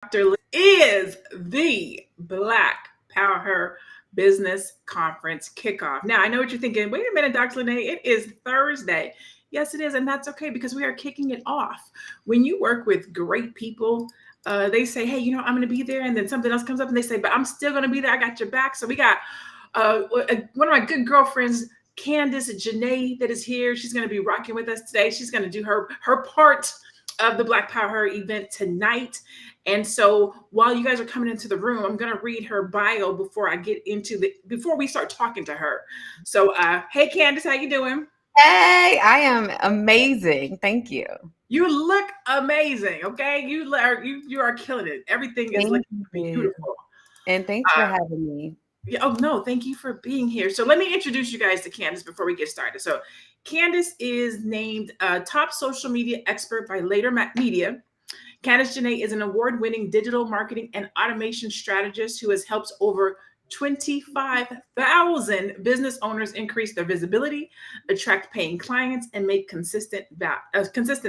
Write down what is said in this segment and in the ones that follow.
Dr. is the Black Power Business Conference kickoff. Now, I know what you're thinking. Wait a minute, Dr. Lene, it is Thursday. Yes, it is, and that's okay because we are kicking it off. When you work with great people, they say, hey, I'm going to be there, and then something else comes up, and they say, but I'm still going to be there. I got your back. So we got one of my good girlfriends, Candace Janae, that is here. She's going to be rocking with us today. She's going to do her part of the Black Power event tonight. And so while you guys are coming into the room, I'm going to read her bio before we start talking to her. So, hey, Candace, how you doing? Hey, I am amazing. Thank you. You look amazing. Okay. You are killing it. Everything is Thank looking you. beautiful. And thanks for Uh, having me. Yeah, oh no, thank you for being here. So let me introduce you guys to Candace before we get started. So Candace is named top social media expert by Later Media. Candace Janae is an award-winning digital marketing and automation strategist who has helped over 25,000 business owners increase their visibility, attract paying clients, and make consistent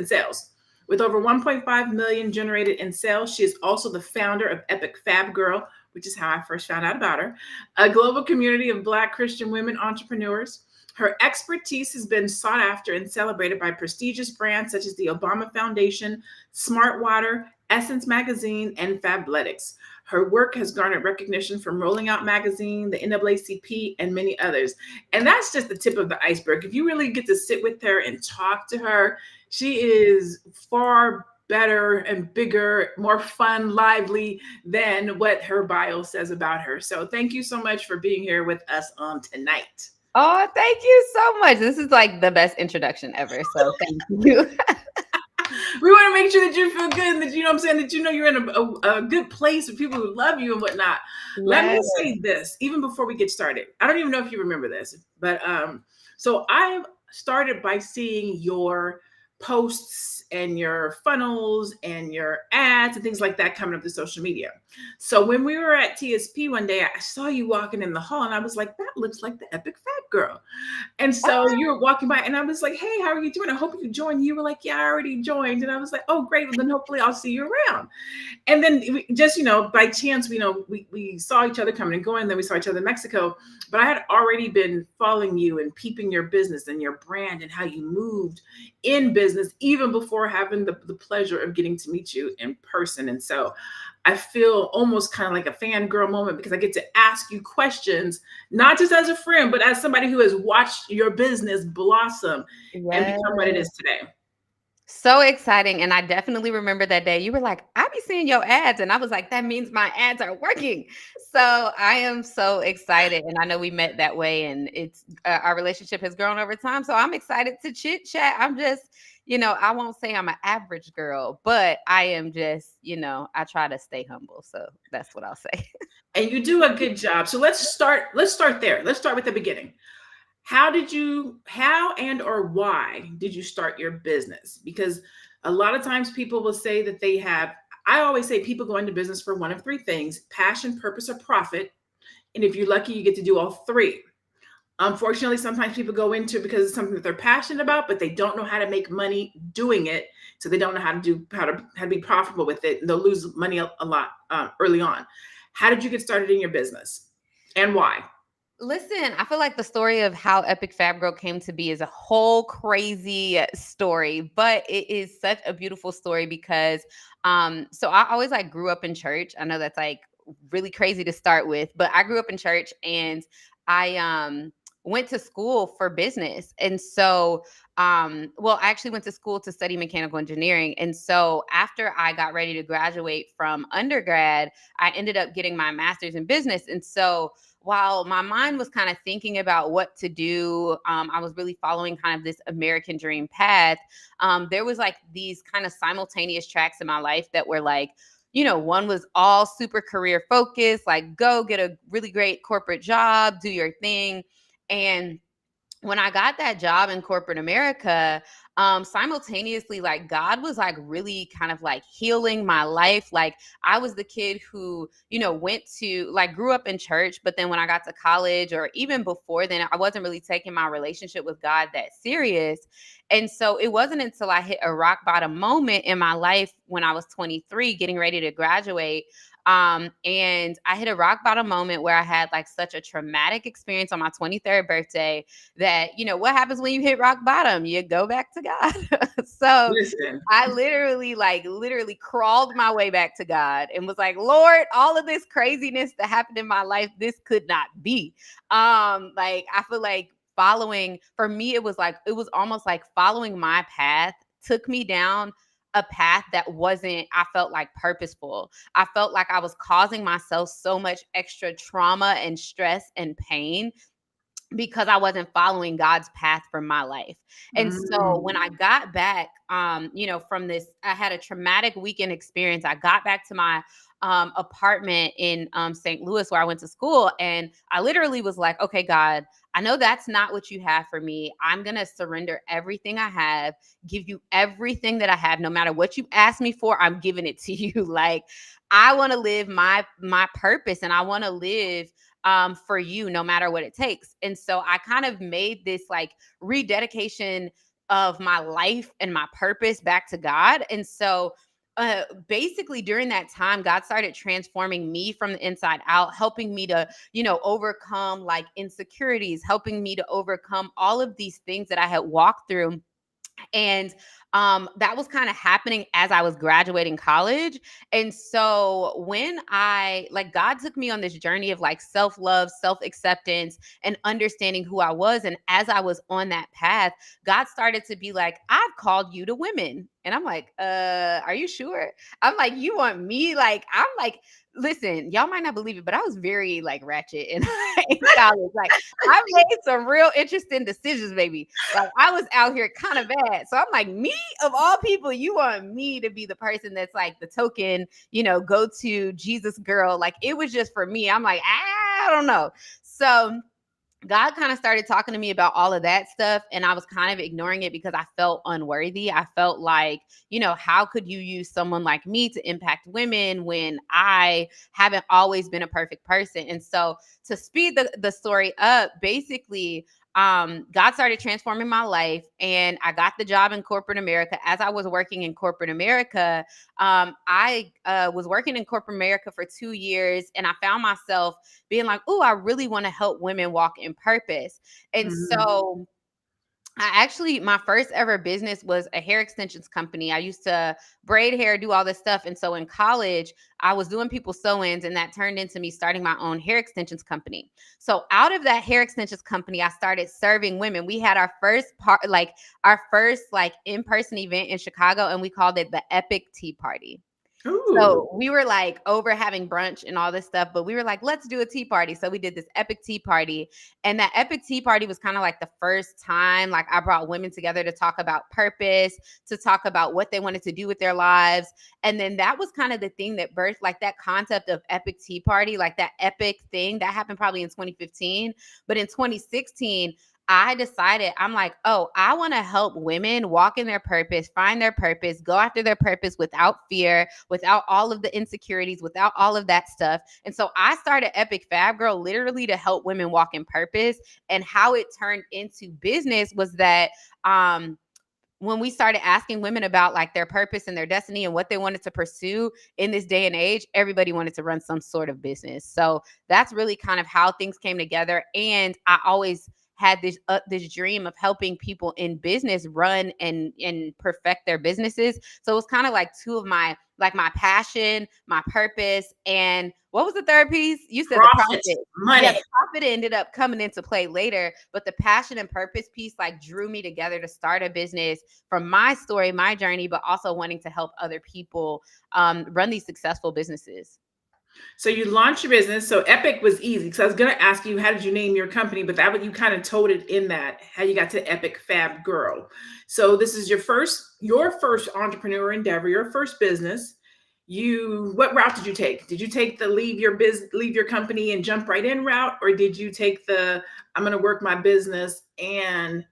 sales. With over 1.5 million generated in sales, she is also the founder of Epic Fab Girl, which is how I first found out about her, a global community of Black Christian women entrepreneurs. Her expertise has been sought after and celebrated by prestigious brands such as the Obama Foundation, Smart Water, Essence Magazine, and Fabletics. Her work has garnered recognition from Rolling Out Magazine, the NAACP, and many others. And that's just the tip of the iceberg. If you really get to sit with her and talk to her, she is far better and bigger, more fun, lively than what her bio says about her. So thank you so much for being here with us on tonight. Oh, thank you so much. This is like the best introduction ever. So thank you. We want to make sure that you feel good and that what I'm saying, that you're in a good place with people who love you and whatnot. Let me Yes. say this, even before we get started. I don't even know if you remember this, but so I started by seeing your posts and your funnels and your ads and things like that coming up to social media. So when we were at TSP one day, I saw you walking in the hall and I was like, that looks like the Epic Fat Girl. And so you were walking by and I was like, hey, how are you doing? I hope you joined. You were like, yeah, I already joined. And I was like, oh, great. Well, then hopefully I'll see you around. And then just, by chance, we saw each other coming and going. Then we saw each other in Mexico. But I had already been following you and peeping your business and your brand and how you moved in business, even before having the pleasure of getting to meet you in person. And so I feel almost kind of like a fangirl moment because I get to ask you questions, not just as a friend, but as somebody who has watched your business blossom and Yes. become what it is today. So exciting. And I definitely remember that day. You were like, I be seeing your ads. And I was like, that means my ads are working. So I am so excited. And I know we met that way and it's our relationship has grown over time. So I'm excited to chit chat. I'm just, I won't say I'm an average girl, but I am just, I try to stay humble. So that's what I'll say. And you do a good job. So let's start there. Let's start with the beginning. How and or why did you start your business? Because a lot of times people will say that I always say people go into business for one of three things: passion, purpose, or profit. And if you're lucky, you get to do all three. Unfortunately, sometimes people go into it because it's something that they're passionate about, but they don't know how to make money doing it. So they don't know how to be profitable with it. And they'll lose money a lot early on. How did you get started in your business, and why? Listen, I feel like the story of how Epic Fab Girl came to be is a whole crazy story, but it is such a beautiful story because so I always like grew up in church. I know that's like really crazy to start with, but I grew up in church and I went to school for business. And so well, I actually went to school to study mechanical engineering. And so after I got ready to graduate from undergrad, I ended up getting my master's in business. And so while my mind was kind of thinking about what to do, I was really following kind of this American dream path. There was like these kind of simultaneous tracks in my life that were like, one was all super career focused, like go get a really great corporate job, do your thing. And when I got that job in corporate America, simultaneously, like God was like really kind of like healing my life. Like I was the kid who, went to like grew up in church, but then when I got to college or even before then, I wasn't really taking my relationship with God that serious. And so it wasn't until I hit a rock bottom moment in my life when I was 23, getting ready to graduate. And I hit a rock bottom moment where I had like such a traumatic experience on my 23rd birthday that, what happens when you hit rock bottom? You go back to God. So Listen. I literally crawled my way back to God and was like, Lord, all of this craziness that happened in my life, this could not be. Like, I feel like for me, it was almost like following my path took me down a path that wasn't, I felt like, purposeful. I felt like I was causing myself so much extra trauma and stress and pain because I wasn't following God's path for my life. And so when I got back, from this, I had a traumatic weekend experience. I got back to my apartment in St. Louis where I went to school. And I literally was like, okay, God, I know that's not what you have for me. I'm going to surrender everything I have, give you everything that I have. No matter what you ask me for, I'm giving it to you. Like, I want to live my purpose, and I want to live for you no matter what it takes. And so I kind of made this like rededication of my life and my purpose back to God. And so basically during that time, God started transforming me from the inside out, helping me to, overcome like insecurities, helping me to overcome all of these things that I had walked through. And that was kind of happening as I was graduating college. And so when God took me on this journey of like self-love, self-acceptance, and understanding who I was. And as I was on that path, God started to be like, I've called you to women. And I'm like, are you sure? I'm like, you want me? Like, I'm like, listen, y'all might not believe it, but I was very like ratchet in, in college. Like, I made some real interesting decisions, baby. Like, I was out here kind of bad. So I'm like, me of all people, you want me to be the person that's like the token, go to Jesus girl. Like, it was just for me. I'm like, I don't know. So God kind of started talking to me about all of that stuff, and I was kind of ignoring it because I felt unworthy. I felt like, how could you use someone like me to impact women when I haven't always been a perfect person? And so to speed the story up, basically, God started transforming my life, and I got the job in corporate America. As I was working in corporate America, I was working in corporate America for 2 years, and I found myself being like, oh, I really want to help women walk in purpose. And so my first ever business was a hair extensions company. I used to braid hair, do all this stuff. And so in college, I was doing people's sew-ins, and that turned into me starting my own hair extensions company. So out of that hair extensions company, I started serving women. We had our first in-person event in Chicago, and we called it the Epic Tea Party. Ooh. So we were like over having brunch and all this stuff, but we were like, let's do a tea party. So we did this epic tea party. And that epic tea party was kind of like the first time like I brought women together to talk about purpose, to talk about what they wanted to do with their lives. And then that was kind of the thing that birthed like that concept of epic tea party, like that epic thing that happened probably in 2015. But in 2016, I decided, I'm like, oh, I want to help women walk in their purpose, find their purpose, go after their purpose without fear, without all of the insecurities, without all of that stuff. And so I started Epic Fab Girl literally to help women walk in purpose. And how it turned into business was that, when we started asking women about like their purpose and their destiny and what they wanted to pursue in this day and age, everybody wanted to run some sort of business. So that's really kind of how things came together. And I always had this dream of helping people in business run and perfect their businesses. So it was kind of like two of my passion, my purpose, and what was the third piece? You said Profit, the profit. money. Yeah, the profit ended up coming into play later, but the passion and purpose piece like drew me together to start a business from my story, my journey, but also wanting to help other people run these successful businesses. So you launched your business. So Epic was easy because I was going to ask you, how did you name your company? But that you kind of told it in that, how you got to Epic Fab Girl. So this is your first entrepreneur endeavor, your first business. What route did you take? Did you take the leave your company and jump right in route? Or did you take the, I'm going to work my business and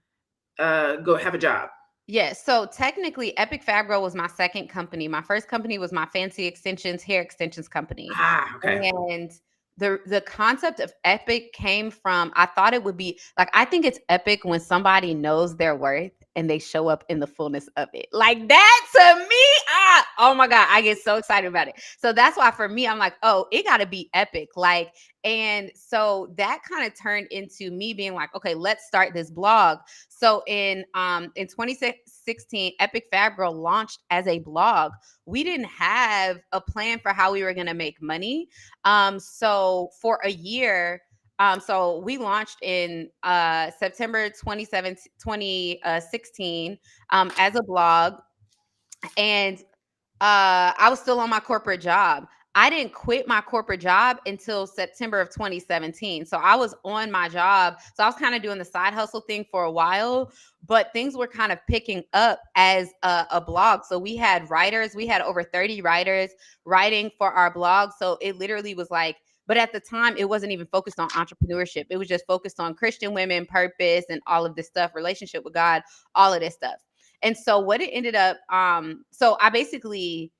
go have a job? Yes. So technically, Epic Fab Girl was my second company. My first company was my Fancy Extensions hair extensions company. Okay. And the concept of epic came from, I thought it would be like, I think it's epic when somebody knows their worth and they show up in the fullness of it. Like that to me, oh my God, I get so excited about it. So that's why for me, I'm like, oh, it got to be epic. Like, and so that kind of turned into me being like, okay, let's start this blog. So in 2016, Epic Fab Girl launched as a blog. We didn't have a plan for how we were going to make money. So for a year, so we launched in September 2016 as a blog, and I was still on my corporate job. I didn't quit my corporate job until September of 2017. So I was on my job. So I was kind of doing the side hustle thing for a while, but things were kind of picking up as a blog. So we had writers, we had over 30 writers writing for our blog. So it literally was like, but at the time, it wasn't even focused on entrepreneurship. It was just focused on Christian women, purpose, and all of this stuff, relationship with God, all of this stuff. And so what it ended up, so I basically,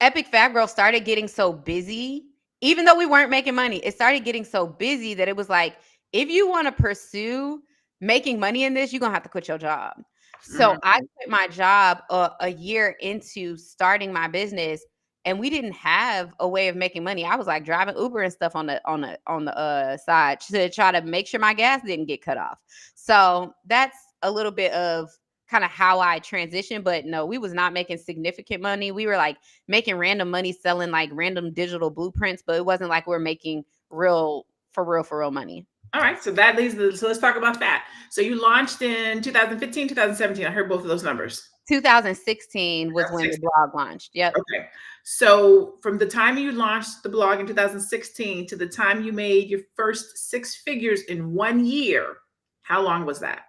Epic Fab Girl started getting so busy, even though we weren't making money, it started getting so busy that it was like, if you want to pursue making money in this, you're going to have to quit your job. So I quit my job a year into starting my business, and we didn't have a way of making money. I was like driving Uber and stuff on the side to try to make sure my gas didn't get cut off. So that's a little bit of kind of how I transitioned. But no, we was not making significant money. We were like making random money selling like random digital blueprints, but it wasn't like we're making for real money. All right, so that leads so let's talk about that. So you launched in 2015, 2017. I heard both of those numbers. 2016 was when the blog launched. Yep. Okay. So from the time you launched the blog in 2016 to the time you made your first six figures in 1 year, how long was that?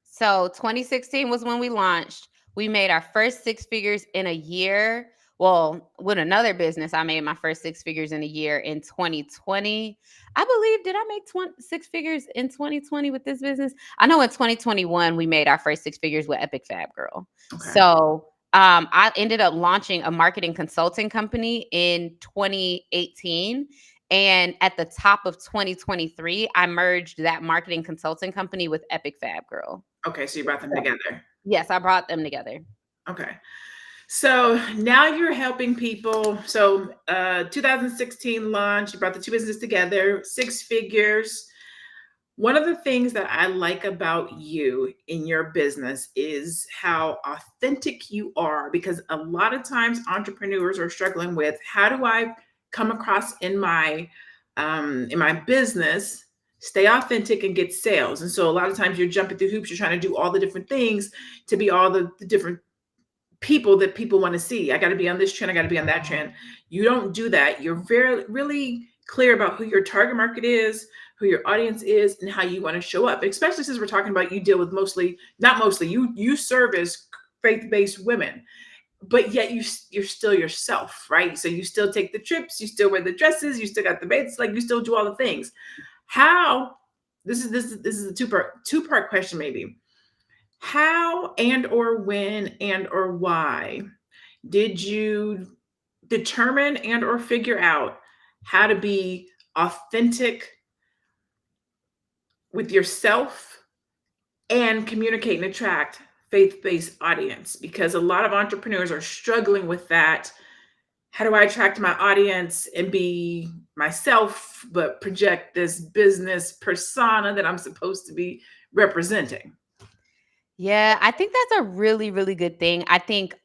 So 2016 was when we launched. We made our first six figures in a year. Well, with another business, I made my first six figures in a year in 2020. I believe, did I make six figures in 2020 with this business? I know in 2021, we made our first six figures with Epic Fab Girl. Okay. So I ended up launching a marketing consulting company in 2018. And at the top of 2023, I merged that marketing consulting company with Epic Fab Girl. Okay, so you brought them together. Yes, I brought them together. Okay. So now you're helping people. So 2016 launch, you brought the two businesses together, six figures. One of the things that I like about you in your business is how authentic you are, because a lot of times entrepreneurs are struggling with, how do I come across in my business, stay authentic and get sales? And so a lot of times you're jumping through hoops, you're trying to do all the different things to be all the different people that people want to see. I got to be on this trend, I got to be on that trend. You don't do that. You're really clear about who your target market is, who your audience is, and how you want to show up, especially since we're talking about you deal with you service faith-based women, but yet you're still yourself, right? So you still take the trips, you still wear the dresses, you still got the baits, like you still do all the things. How, this is a two-part question maybe. How and or when and or why did you determine and or figure out how to be authentic with yourself and communicate and attract faith-based audience? Because a lot of entrepreneurs are struggling with that. How do I attract my audience and be myself, but project this business persona that I'm supposed to be representing? Yeah, I think that's a really, really good thing. I think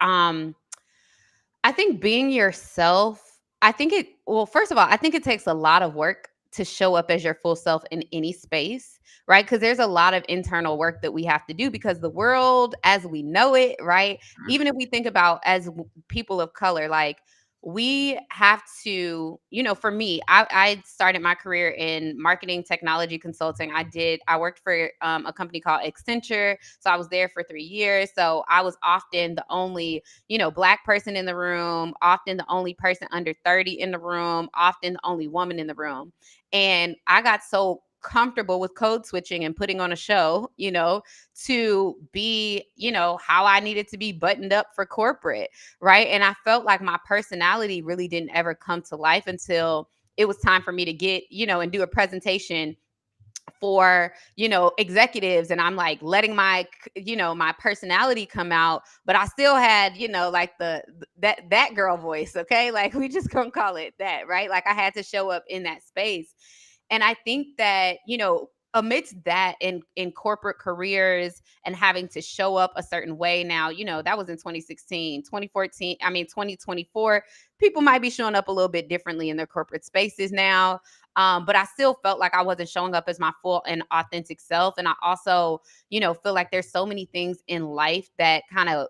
being yourself, first of all, I think it takes a lot of work to show up as your full self in any space, right? Because there's a lot of internal work that we have to do, because the world as we know it, right? Even if we think about as people of color, like we have to, for me, I started my career in marketing technology consulting. I worked for a company called Accenture. So I was there for 3 years. So I was often the only, Black person in the room, often the only person under 30 in the room, often the only woman in the room. And I got so comfortable with code switching and putting on a show, to be, how I needed to be buttoned up for corporate, right? And I felt like my personality really didn't ever come to life until it was time for me to get, and do a presentation for, executives, and I'm like letting my, my personality come out, but I still had, like that girl voice. Okay. Like we just gonna call it that, right? Like I had to show up in that space. And I think that, amidst that in corporate careers and having to show up a certain way now, that was in 2016, 2014, I mean 2024, people might be showing up a little bit differently in their corporate spaces now. But I still felt like I wasn't showing up as my full and authentic self. And I also, feel like there's so many things in life that kind of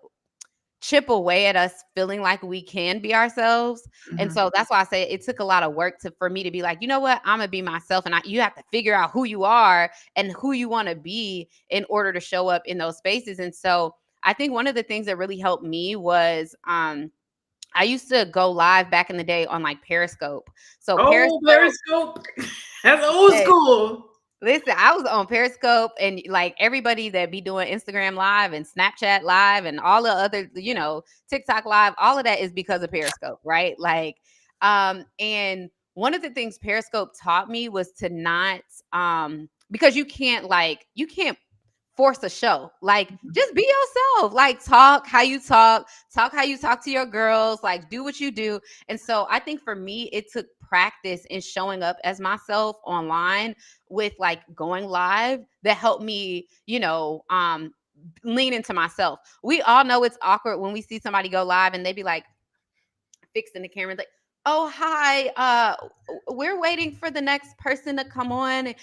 chip away at us feeling like we can be ourselves. And Mhm. so that's why I say it took a lot of work for me to be like, you know what, I'm gonna be myself. And you have to figure out who you are and who you want to be in order to show up in those spaces. And so I think one of the things that really helped me was I used to go live back in the day on like Periscope. So Oh, Periscope, Periscope. That's old school. listen, I was on Periscope, and like everybody that be doing Instagram Live and Snapchat Live and all the other, TikTok Live, all of that is because of Periscope, right? Like, and one of the things Periscope taught me was to not, because you can't force a show. Like, just be yourself. Like, talk how you talk to your girls, like, do what you do. And so I think for me, it took practice in showing up as myself online with like going live that helped me, lean into myself. We all know it's awkward when we see somebody go live and they be like fixing the camera, like, oh hi, we're waiting for the next person to come on.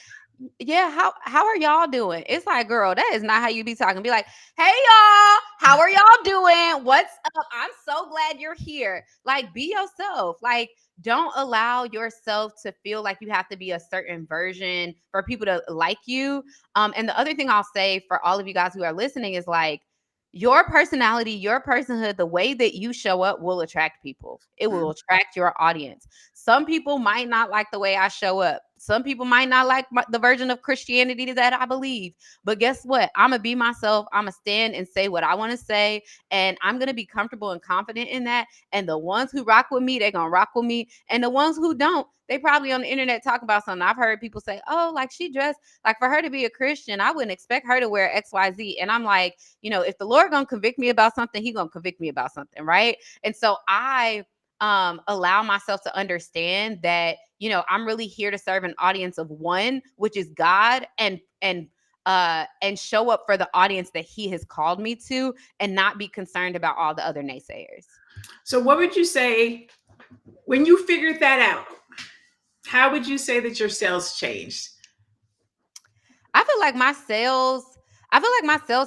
Yeah, how are y'all doing? It's like, girl, that is not how you be talking. Be like, hey y'all, how are y'all doing? What's up? I'm so glad you're here. Like, be yourself. Like, don't allow yourself to feel like you have to be a certain version for people to like you. And the other thing I'll say for all of you guys who are listening is like, your personality, your personhood, the way that you show up will attract people. It will attract your audience. Some people might not like the way I show up. Some people might not like the version of Christianity that I believe. But guess what? I'm going to be myself. I'm going to stand and say what I want to say. And I'm going to be comfortable and confident in that. And the ones who rock with me, they're going to rock with me. And the ones who don't, they probably on the internet talk about something. I've heard people say, oh, like she dressed, like for her to be a Christian, I wouldn't expect her to wear XYZ. And I'm like, if the Lord gonna convict me about something, he gonna convict me about something, right? And so I allow myself to understand that, I'm really here to serve an audience of one, which is God, and show up for the audience that he has called me to, and not be concerned about all the other naysayers. So, what would you say when you figured that out? How would you say that your sales changed? I feel like my sales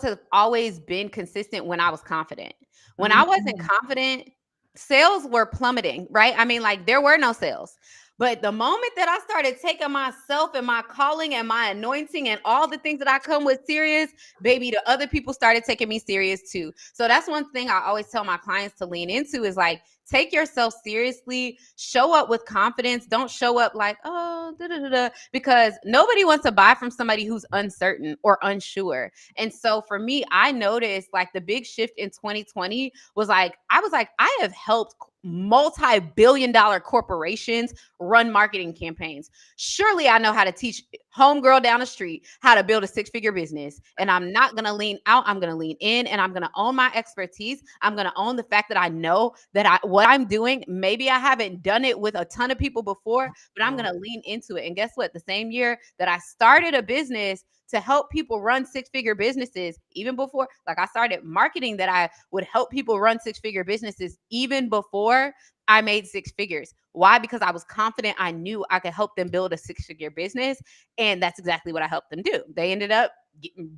have always been consistent when I was confident. When I wasn't Mhm. confident, sales were plummeting, right? I mean, like there were no sales. But the moment that I started taking myself and my calling and my anointing and all the things that I come with serious, baby, the other people started taking me serious too. So that's one thing I always tell my clients to lean into is like, take yourself seriously, show up with confidence. Don't show up like, oh, da, da, da, da, because nobody wants to buy from somebody who's uncertain or unsure. And so for me, I noticed like the big shift in 2020 was like, I have helped multi-billion-dollar corporations run marketing campaigns. Surely I know how to teach homegirl down the street how to build a six-figure business. And I'm not going to lean out. I'm going to lean in, and I'm going to own my expertise. I'm going to own the fact that I know that what I'm doing, maybe I haven't done it with a ton of people before, but I'm going to lean into it. And guess what? The same year that I started a business to help people run six-figure businesses, even before, like I started marketing that I would help people run six-figure businesses even before I made six figures. Why? Because I was confident I knew I could help them build a six-figure business. And that's exactly what I helped them do. They ended up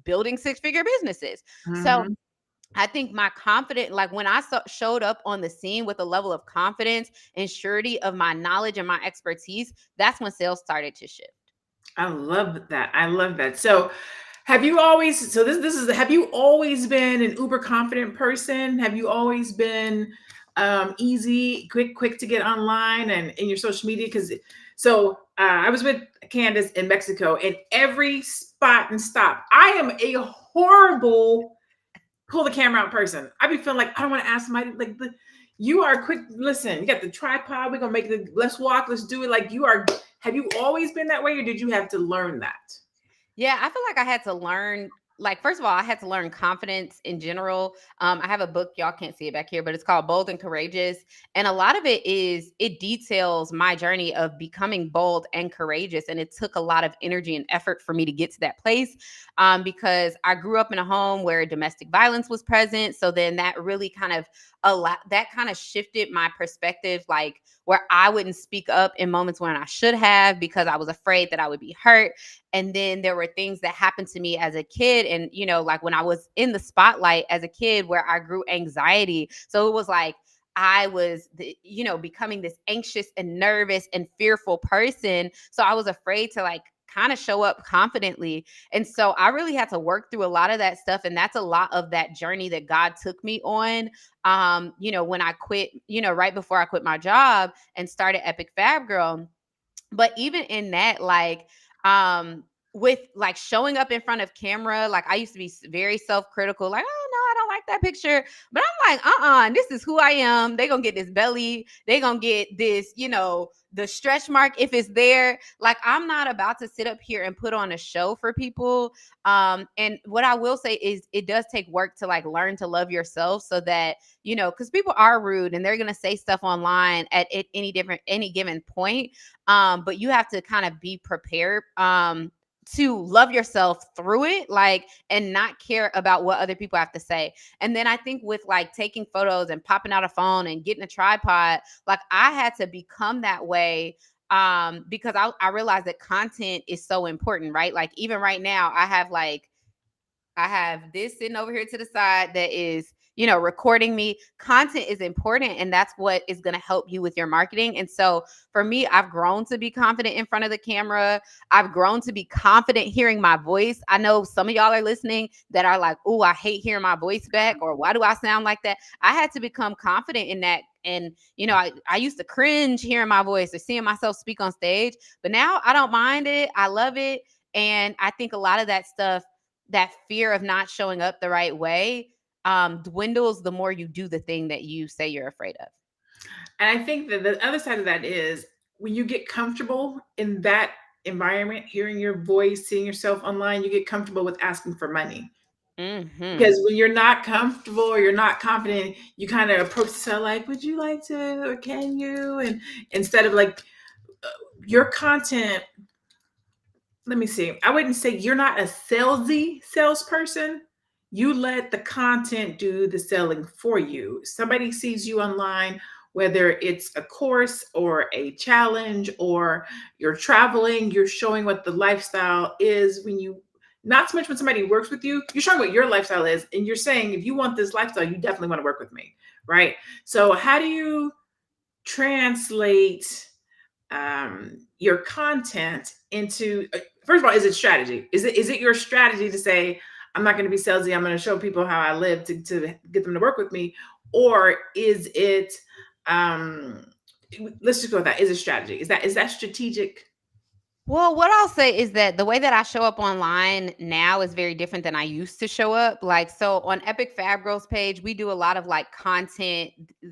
building six-figure businesses. So Mhm. I think my confidence, like when I showed up on the scene with a level of confidence and surety of my knowledge and my expertise, that's when sales started to shift. I love that. I love that. So, have you always? So this is. Have you always been an uber confident person? Have you always been easy, quick to get online and in your social media? Because I was with Candace in Mexico, and every spot and stop, I am a horrible pull the camera out person. I be feeling like I don't want to ask somebody like you are quick. Listen, you got the tripod. We're gonna make the let's walk, let's do it. Like you are. Have you always been that way, or did you have to learn that? Yeah, I feel like I had to learn, like, first of all, I had to learn confidence in general. I have a book, y'all can't see it back here, but it's called Bold and Courageous. And a lot of it details my journey of becoming bold and courageous. And it took a lot of energy and effort for me to get to that place, because I grew up in a home where domestic violence was present. So then that really kind of, that kind of shifted my perspective, like, where I wouldn't speak up in moments when I should have because I was afraid that I would be hurt. And then there were things that happened to me as a kid. And, like when I was in the spotlight as a kid where I grew anxiety. So it was like, I was, becoming this anxious and nervous and fearful person. So I was afraid to like kind of show up confidently. And so I really had to work through a lot of that stuff. And that's a lot of that journey that God took me on. When I quit, right before I quit my job and started Epic Fab Girl. But even in that, like, um with like showing up in front of camera, like I used to be very self-critical, like, oh no, I don't like that picture. But I'm like, this is who I am. They gonna get this belly, they gonna get this, the stretch mark if it's there. Like, I'm not about to sit up here and put on a show for people. And what I will say is it does take work to like learn to love yourself, so that, because people are rude and they're gonna say stuff online at any given point. But you have to kind of be prepared, to love yourself through it, like, and not care about what other people have to say. And then I think with like taking photos and popping out a phone and getting a tripod, like I had to become that way, because I realized that content is so important, right? Like even right now, I have this sitting over here to the side that is, recording me. Content is important, and that's what is going to help you with your marketing. And so for me, I've grown to be confident in front of the camera. I've grown to be confident hearing my voice. I know some of y'all are listening that are like, oh, I hate hearing my voice back, or why do I sound like that? I had to become confident in that. And, I used to cringe hearing my voice or seeing myself speak on stage, but now I don't mind it. I love it. And I think a lot of that stuff, that fear of not showing up the right way, dwindles the more you do the thing that you say you're afraid of. And I think that the other side of that is when you get comfortable in that environment, hearing your voice, seeing yourself online, you get comfortable with asking for money. Hmm. Because when you're not comfortable or you're not confident, you kind of approach the like, would you like to, or can you? And instead of like your content, let me see. I wouldn't say you're not a salesy salesperson. You let the content do the selling for you. Somebody sees you online, whether it's a course or a challenge or you're traveling, you're showing what the lifestyle is. When you, not so much when somebody works with you, you're showing what your lifestyle is. And you're saying, if you want this lifestyle, you definitely want to work with me. Right. So, how do you translate your content into first of all, is it strategy? Is it your strategy to say, I'm not going to be salesy, I'm going to show people how I live to get them to work with me? Or is it um let's just go with that. Is it strategy? Is that strategic? Well, what I'll say is that the way that I show up online now is very different than I used to show up. Like, so on Epic Fab Girls page, we do a lot of like content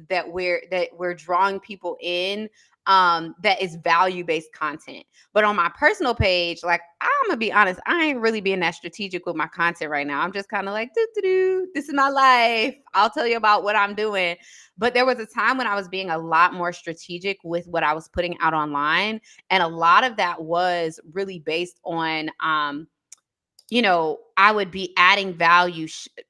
that we're drawing people in, that is value-based content. But on my personal page, like, I'm gonna be honest, I ain't really being that strategic with my content right now. I'm just kind of like, this is my life. I'll tell you about what I'm doing. But there was a time when I was being a lot more strategic with what I was putting out online. And a lot of that was really based on, I would be adding value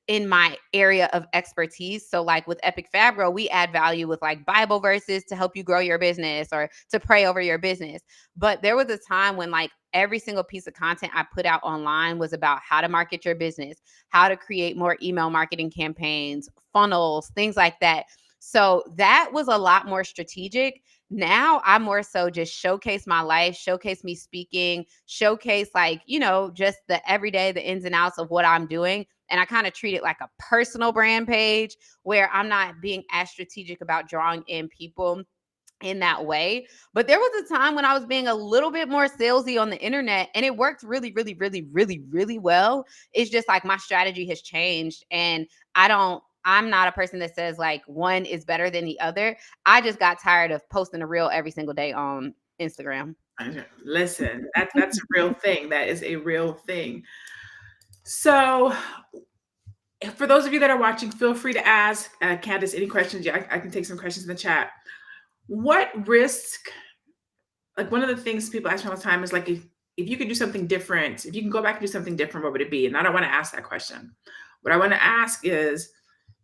in my area of expertise. So, like with Epic Fab Girl, we add value with like Bible verses to help you grow your business or to pray over your business. But there was a time when like every single piece of content I put out online was about how to market your business, how to create more email marketing campaigns, funnels, things like that. So that was a lot more strategic. Now I more so just showcase my life, showcase me speaking, showcase like, just the everyday, the ins and outs of what I'm doing. And I kind of treat it like a personal brand page where I'm not being as strategic about drawing in people in that way. But there was a time when I was being a little bit more salesy on the internet, and it worked really, really, really, really, really well. It's just like my strategy has changed, and I'm not a person that says like one is better than the other. I just got tired of posting a reel every single day on Instagram. Listen, that's a real thing. That is a real thing. So, for those of you that are watching, feel free to ask Candace any questions. Yeah, I can take some questions in the chat. What risk, like one of the things people ask me all the time is like, if you could do something different, if you can go back and do something different, what would it be? And I don't want to ask that question. What I want to ask is,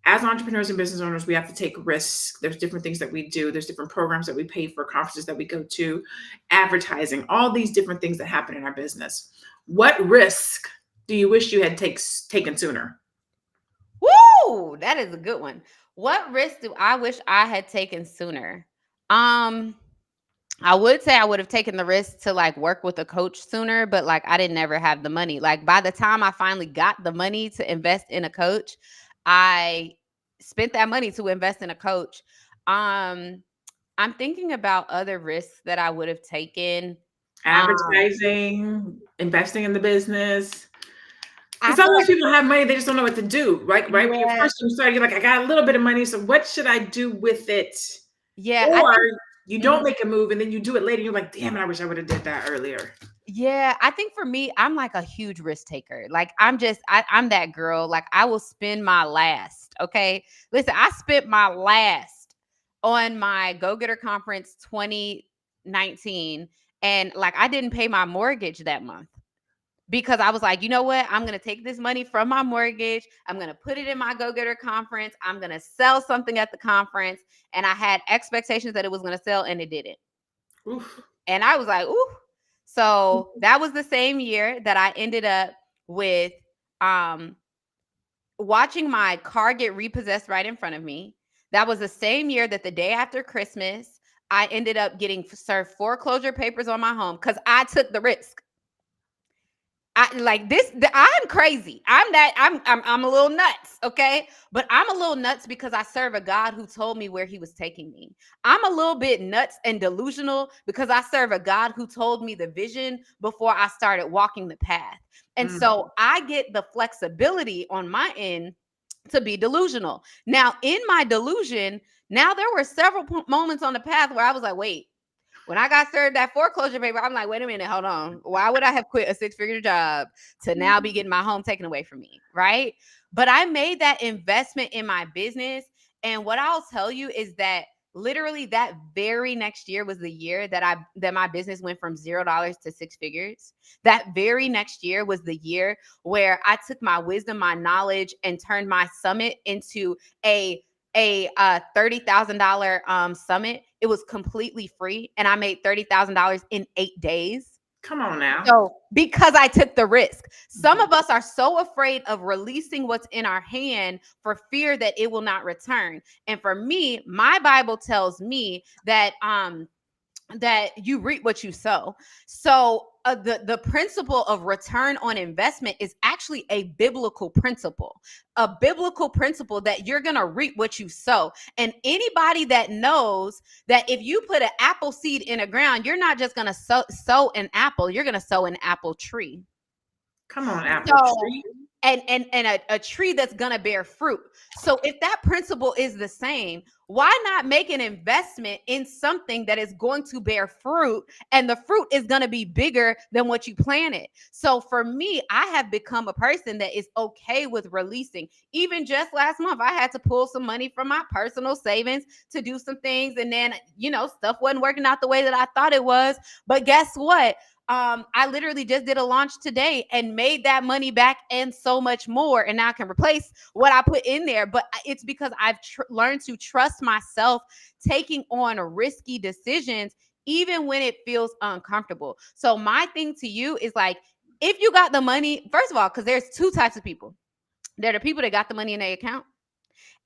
as entrepreneurs and business owners, we have to take risks. There's different things that we do. There's different programs that we pay for, conferences that we go to, advertising, all these different things that happen in our business. What risk do you wish you had taken sooner? Woo! That is a good one. What risk do I wish I had taken sooner? I would say I would have taken the risk to like work with a coach sooner, but like I didn't never have the money. Like by the time I finally got the money to invest in a coach, I spent that money to invest in a coach. Um, I'm thinking about other risks that I would have taken. Advertising, investing in the business. I Because some feel of those like, people have money, they just don't know what to do, right? Right. When you yeah, first start, you're like, I got a little bit of money, so what should I do with it? yeah, I Or think. you don't Mhm. make a move and then you do it later. You're like, damn it, I wish I would have did that earlier. Yeah, I think for me, I'm like a huge risk taker. Like I'm that girl. Like I will spend my last. Okay. Listen, I spent my last on my Go Getter Conference 2019. And like I didn't pay my mortgage that month because I was like, you know what? I'm going to take this money from my mortgage. I'm going to put it in my Go Getter Conference. I'm going to sell something at the conference. And I had expectations that it was going to sell and it didn't. Oof. And I was like, ooh. So that was the same year that I ended up with watching my car get repossessed right in front of me. That was the same year that the day after Christmas, I ended up getting served foreclosure papers on my home because I took the risk. I like this. I'm crazy. I'm a little nuts. Okay. But I'm a little nuts because I serve a God who told me where he was taking me. I'm a little bit nuts and delusional because I serve a God who told me the vision before I started walking the path. And Mm. so I get the flexibility on my end to be delusional. Now, in my delusion, now there were several moments on the path where I was like, wait, when I got served that foreclosure paper, I'm like, wait a minute, hold on. Why would I have quit a 6-figure job to now be getting my home taken away from me? Right. But I made that investment in my business. And what I'll tell you is that literally that very next year was the year that my business went from $0 to 6 figures. That very next year was the year where I took my wisdom, my knowledge, and turned my summit into a $30,000 summit. It was completely free, and I made $30,000 in 8 days. Come on now. So, because I took the risk. Some of us are so afraid of releasing what's in our hand for fear that it will not return. And for me, my Bible tells me that that you reap what you sow. So the principle of return on investment is actually a biblical principle that you're going to reap what you sow. And anybody that knows that if you put an apple seed in the ground, you're not just going to sow an apple, you're going to sow an apple tree. Come on, apple tree. And a tree that's going to bear fruit. So if that principle is the same, why not make an investment in something that is going to bear fruit, and the fruit is going to be bigger than what you planted? So for me, I have become a person that is okay with releasing. Even just last month, I had to pull some money from my personal savings to do some things. And then, stuff wasn't working out the way that I thought it was. But guess what? I literally just did a launch today and made that money back and so much more. And now I can replace what I put in there. But it's because I've learned to trust myself taking on risky decisions, even when it feels uncomfortable. So my thing to you is like, if you got the money, first of all, because there's 2 types of people. There are the people that got the money in their account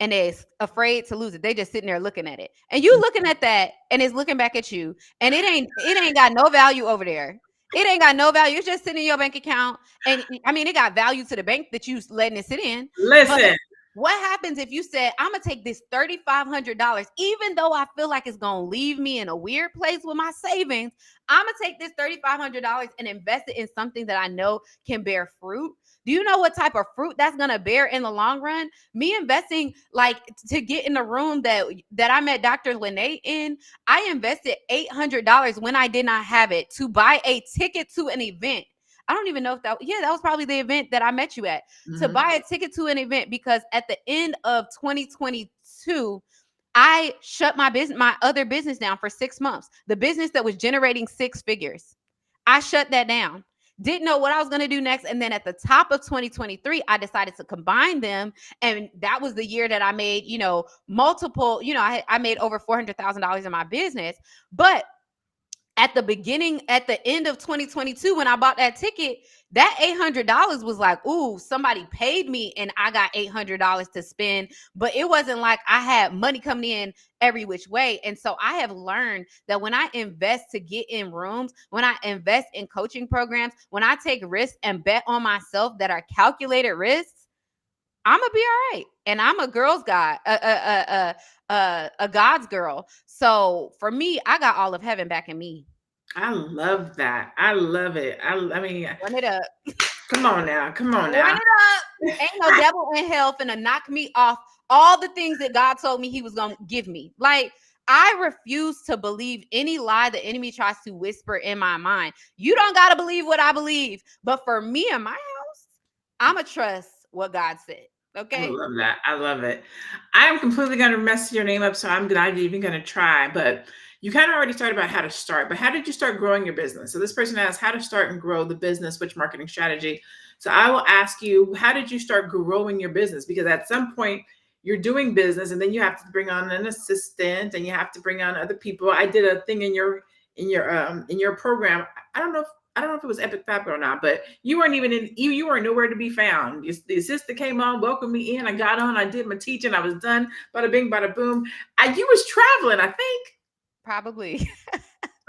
and they're afraid to lose it. They just sitting there looking at it. And you looking at that and it's looking back at you. And it ain't got no value over there. It ain't got no value. It's just sitting in your bank account. And I mean, it got value to the bank that you letting it sit in. Listen. But what happens if you said, I'm going to take this $3,500, even though I feel like it's going to leave me in a weird place with my savings, I'm going to take this $3,500 and invest it in something that I know can bear fruit. Do you know what type of fruit that's going to bear in the long run? Me investing like to get in the room that I met Dr. Lene in, I invested $800 when I did not have it to buy a ticket to an event. I don't even know if that was probably the event that I met you at, to Mhm. buy a ticket to an event, because at the end of 2022, I shut my other business down for 6 months. The business that was generating six figures, I shut that down. Didn't know what I was going to do next. And then at the top of 2023, I decided to combine them. And that was the year that I made, multiple, I made over $400,000 in my business. But at the end of 2022, when I bought that ticket, that $800 was like, ooh, somebody paid me and I got $800 to spend. But it wasn't like I had money coming in every which way. And so I have learned that when I invest to get in rooms, when I invest in coaching programs, when I take risks and bet on myself that are calculated risks, I'm gonna be all right. And I'm a girl's guy, a God's girl. So for me, I got all of heaven back in me. I love that. I love it. I mean, Run it up. come on now. Come on Run now. it up. Ain't no devil in hell finna knock me off all the things that God told me he was gonna give me. Like, I refuse to believe any lie the enemy tries to whisper in my mind. You don't gotta believe what I believe. But for me and my house, I'ma trust what God said. I Okay. love that. I love it. I am completely going to mess your name up, so I'm not even going to try. But you kind of already started about how to start. But how did you start growing your business? So this person asks how to start and grow the business, which marketing strategy. So I will ask you, how did you start growing your business? Because at some point you're doing business, and then you have to bring on an assistant, and you have to bring on other people. I did a thing in your program. I don't know if I don't know if it was Epic Fab Girl or not, but you weren't even in you weren't nowhere to be found. The assistant came on, welcomed me in. I got on, I did my teaching, I was done. Bada bing, bada boom. You was traveling, I think. Probably.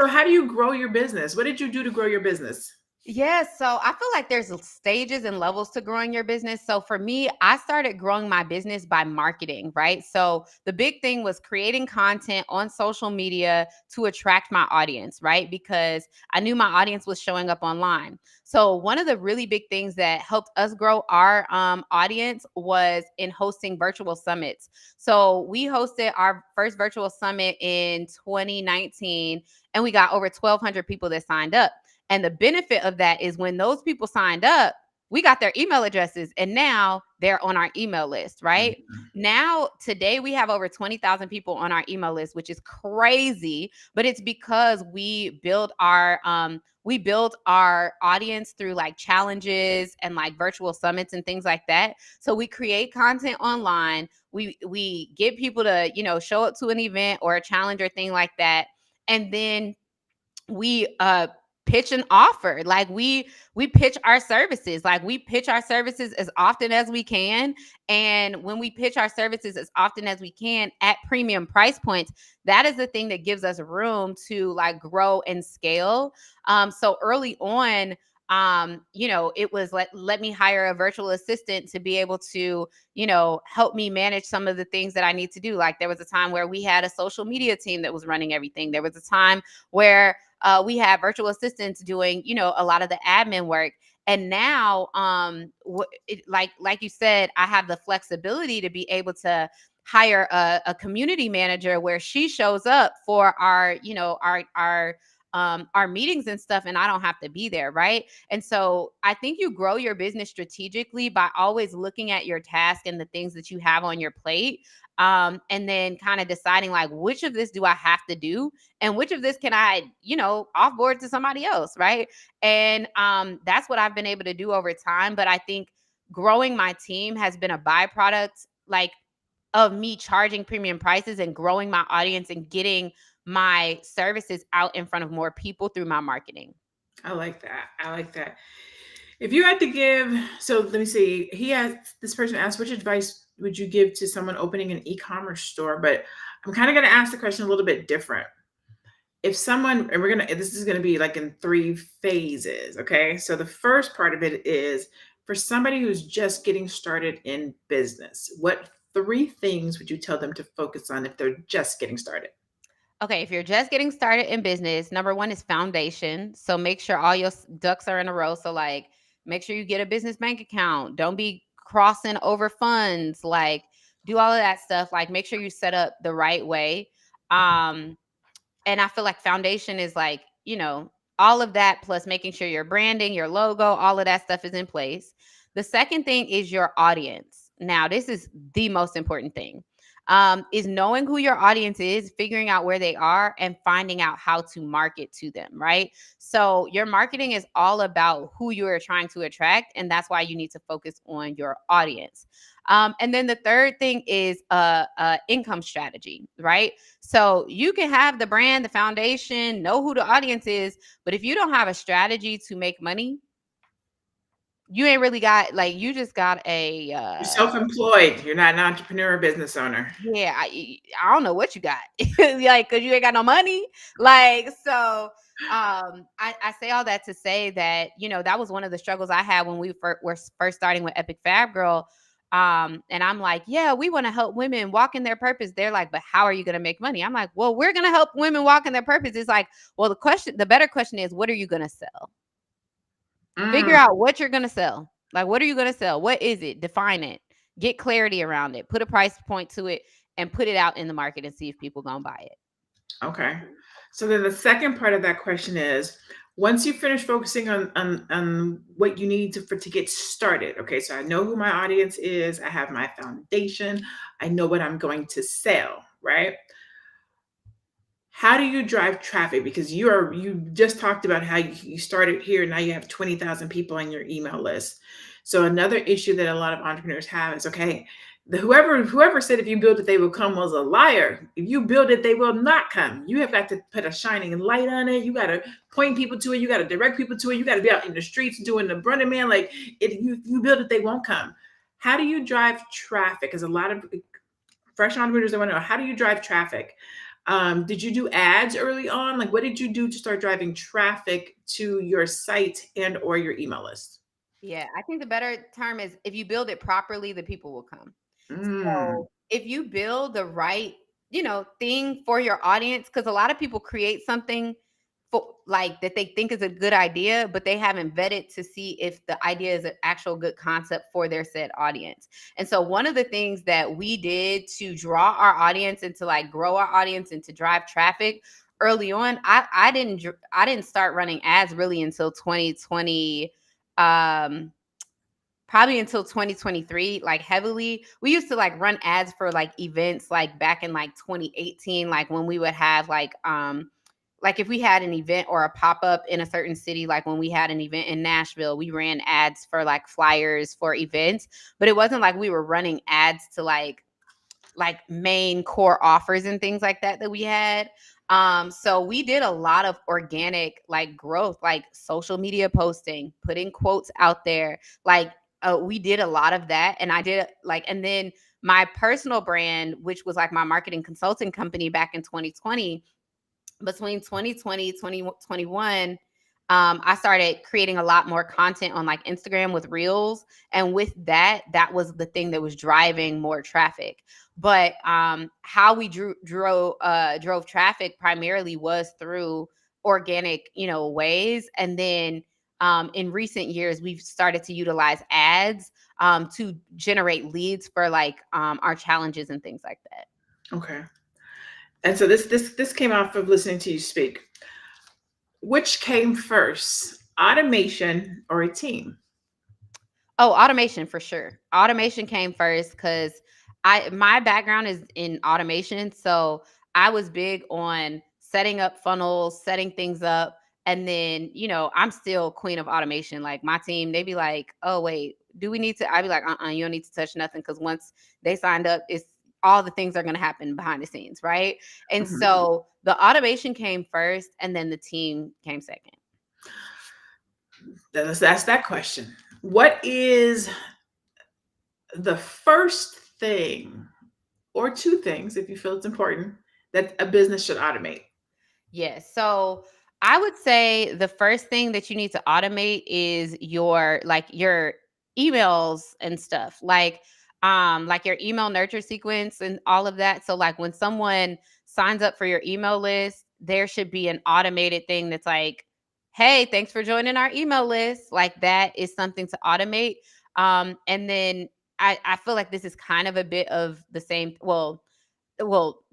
So how do you grow your business? What did you do to grow your business? Yes. So I feel like there's stages and levels to growing your business. So for me, I started growing my business by marketing, right? So the big thing was creating content on social media to attract my audience, right? Because I knew my audience was showing up online. So one of the really big things that helped us grow our audience was in hosting virtual summits. So we hosted our first virtual summit in 2019, and we got over 1,200 people that signed up. And the benefit of that is when those people signed up, we got their email addresses and now they're on our email list, right? Mhm. Now, today we have over 20,000 people on our email list, which is crazy, but it's because we build our audience through like challenges and like virtual summits and things like that. So we create content online. We get people to, show up to an event or a challenge or thing like that. And then we pitch an offer. Like we pitch our services. Like we pitch our services as often as we can. And when we pitch our services as often as we can at premium price points, that is the thing that gives us room to like grow and scale. So early on, it was let me hire a virtual assistant to be able to, help me manage some of the things that I need to do. Like there was a time where we had a social media team that was running everything. There was a time where we had virtual assistants doing, a lot of the admin work. And now, like you said, I have the flexibility to be able to hire a community manager where she shows up for our meetings and stuff, and I don't have to be there, right? And so I think you grow your business strategically by always looking at your task and the things that you have on your plate, and then kind of deciding like which of this do I have to do and which of this can I, offboard to somebody else, right? And that's what I've been able to do over time. But I think growing my team has been a byproduct, like of me charging premium prices and growing my audience and getting my services out in front of more people through my marketing. I like that. I like that. If you had to give, so let me see. This person asked, which advice would you give to someone opening an e-commerce store? But I'm kind of going to ask the question a little bit different. If someone, and this is going to be like in three phases. Okay. So the first part of it is for somebody who's just getting started in business, what three things would you tell them to focus on if they're just getting started? Okay, if you're just getting started in business, number one is foundation. So make sure all your ducks are in a row. So like make sure you get a business bank account. Don't be crossing over funds. Like, do all of that stuff. Like, make sure you set up the right way. Um, and I feel like foundation is like, all of that plus making sure your branding, your logo, all of that stuff is in place. The second thing is your audience. Now, this is the most important thing. Is knowing who your audience is, figuring out where they are, and finding out how to market to them, right? So your marketing is all about who you are trying to attract, and that's why you need to focus on your audience. And then the third thing is a income strategy, right? So you can have the brand, the foundation, know who the audience is, but if you don't have a strategy to make money, you ain't really got, like, you just got a You're self-employed. You're not an entrepreneur or business owner. yeah, I don't know what you got. Like, cause you ain't got no money. Like, so I say all that to say that, that was one of the struggles I had when we were first starting with Epic Fab Girl. And I'm like, yeah, we want to help women walk in their purpose. They're like, but how are you going to make money? I'm like, well, we're going to help women walk in their purpose. It's like, well, the better question is, what are you going to sell? Figure Mm, out what you're going to sell. Like, what are you going to sell? What is it? Define it. Get clarity around it. Put a price point to it and put it out in the market and see if people going to buy it. okay. So then the second part of that question is, once you finish focusing on what you need to get started. Okay, so I know who my audience is. I have my foundation. I know what I'm going to sell, right? How do you drive traffic? Because you just talked about how you started here. Now you have 20,000 people on your email list. So another issue that a lot of entrepreneurs have is, okay, whoever said if you build it they will come was a liar. If you build it they will not come. You have got to put a shining light on it. You got to point people to it. You got to direct people to it. You got to be out in the streets doing the Burning Man. Like, if you build it they won't come. How do you drive traffic? Because a lot of fresh entrepreneurs, they want to know, how do you drive traffic? Did you do ads early on? Like, what did you do to start driving traffic to your site and or your email list? Yeah, I think the better term is, if you build it properly, the people will come. Mm, So if you build the right, thing for your audience, because a lot of people create something for, like, that they think is a good idea, but they haven't vetted to see if the idea is an actual good concept for their said audience. And so one of the things that we did to draw our audience and to, like, grow our audience and to drive traffic early on, I didn't start running ads really until 2020. Um, Probably until 2023, like, heavily. We used to, like, run ads for, like, events, like, back in, like, 2018, like, when we would have, like, if we had an event or a pop-up in a certain city, like when we had an event in Nashville, we ran ads for, like, flyers for events, but it wasn't like we were running ads to, like main core offers and things like that we had. So we did a lot of organic, like, growth, like social media posting, putting quotes out there. Like, we did a lot of that. And I did, like, and then my personal brand, which was like my marketing consulting company back in 2020, between 2020, 2021, I started creating a lot more content on, like, Instagram with reels. And with that, that was the thing that was driving more traffic. But how we drove traffic primarily was through organic, ways. And then in recent years, we've started to utilize ads to generate leads for, like, our challenges and things like that. okay. And so this came off of listening to you speak. Which came first, automation or a team? Oh, automation for sure. Automation came first because my background is in automation. So I was big on setting up funnels, setting things up. And then, I'm still queen of automation. Like, my team, they be like, oh, wait, do we need to? I'd be like, you don't need to touch nothing. Cause once they signed up, it's all the things are going to happen behind the scenes. Right. And Mhm. so the automation came first and then the team came second. Then let's ask that question. What is the first thing or two things, if you feel it's important, that a business should automate? Yes. So I would say the first thing that you need to automate is your emails and stuff. Like your email nurture sequence and all of that. So, like, when someone signs up for your email list, there should be an automated thing that's like, hey, thanks for joining our email list. Like that is something to automate. And then I feel like this is kind of a bit of the same. Well,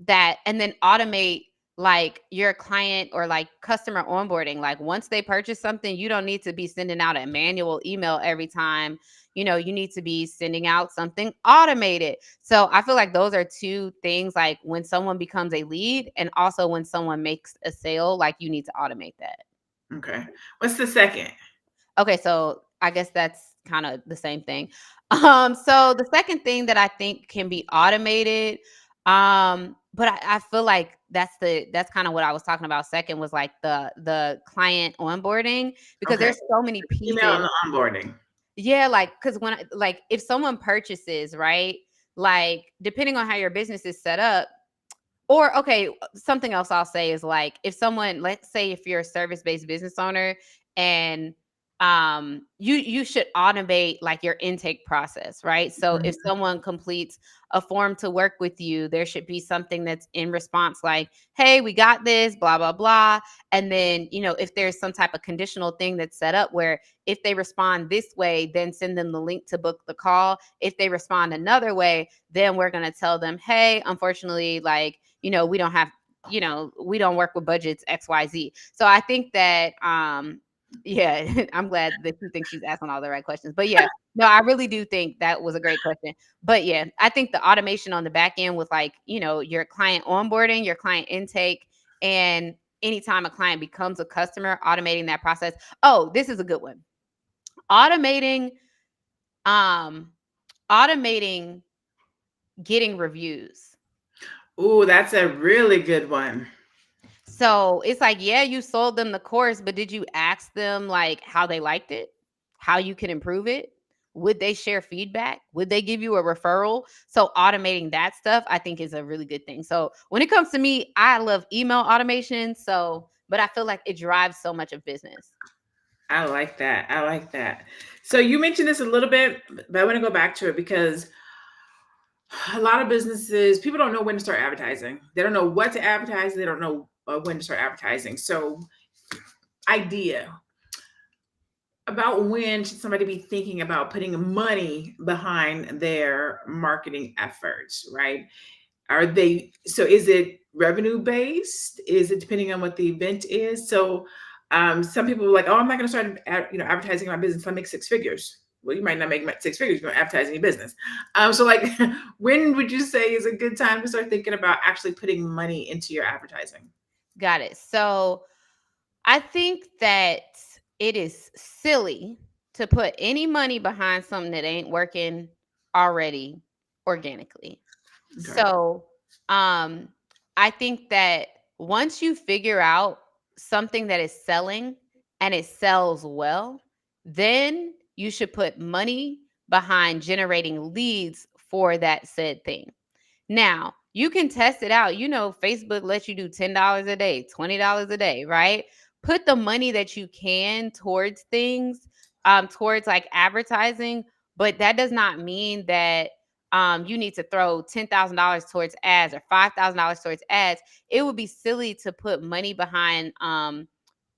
that, and then automate like your client or like customer onboarding. Like once they purchase something, you don't need to be sending out a manual email every time. You need to be sending out something automated. So I feel like those are two things, like when someone becomes a lead and also when someone makes a sale, like you need to automate that. Okay. What's the second? Okay, so I guess that's kind of the same thing. So the second thing that I think can be automated, but I feel like that's kind of what I was talking about. Second was like the client onboarding, because Okay. there's so many Email and pieces. the onboarding. Yeah, like because like if someone purchases, right? Like depending on how your business is set up, or okay, something else I'll say is like if someone, let's say if you're a service-based business owner and you should automate like your intake process, right? So if Mhm. someone completes a form to work with you, there should be something that's in response like, "Hey, we got this, blah blah blah." And then, if there's some type of conditional thing that's set up where if they respond this way, then send them the link to book the call. If they respond another way, then we're going to tell them, "Hey, unfortunately, like we don't have, we don't work with budgets XYZ." So I think that yeah, I'm glad that you think she's asking all the right questions. But yeah, no, I really do think that was a great question. But yeah, I think the automation on the back end with like, your client onboarding, your client intake, and anytime a client becomes a customer, automating that process. Oh, this is a good one. Automating um automating getting reviews. Ooh, that's a really good one. So it's like, yeah, you sold them the course, but did you ask them like how they liked it? How you can improve it? Would they share feedback? Would they give you a referral? So automating that stuff, I think, is a really good thing. So when it comes to me, I love email automation. So, but I feel like it drives so much of business. I like that. I like that. So you mentioned this a little bit, but I want to go back to it because a lot of businesses, people don't know when to start advertising. They don't know what to advertise. They don't know when to start advertising. So, idea about when should somebody be thinking about putting money behind their marketing efforts, right? Are they, so is it revenue based? Is it depending on what the event is? So some people are like, oh, I'm not going to start advertising my business if I make six figures. Well, you might not make 6 figures, you're advertising your business. So like when would you say is a good time to start thinking about actually putting money into your advertising? Got it. So I think that it is silly to put any money behind something that ain't working already organically. Okay. So, I think that once you figure out something that is selling and it sells well, then you should put money behind generating leads for that said thing. Now, you can test it out. Facebook lets you do $10 a day, $20 a day, right? Put the money that you can towards things, towards like advertising, but that does not mean that you need to throw $10,000 towards ads or $5,000 towards ads. It would be silly to put money behind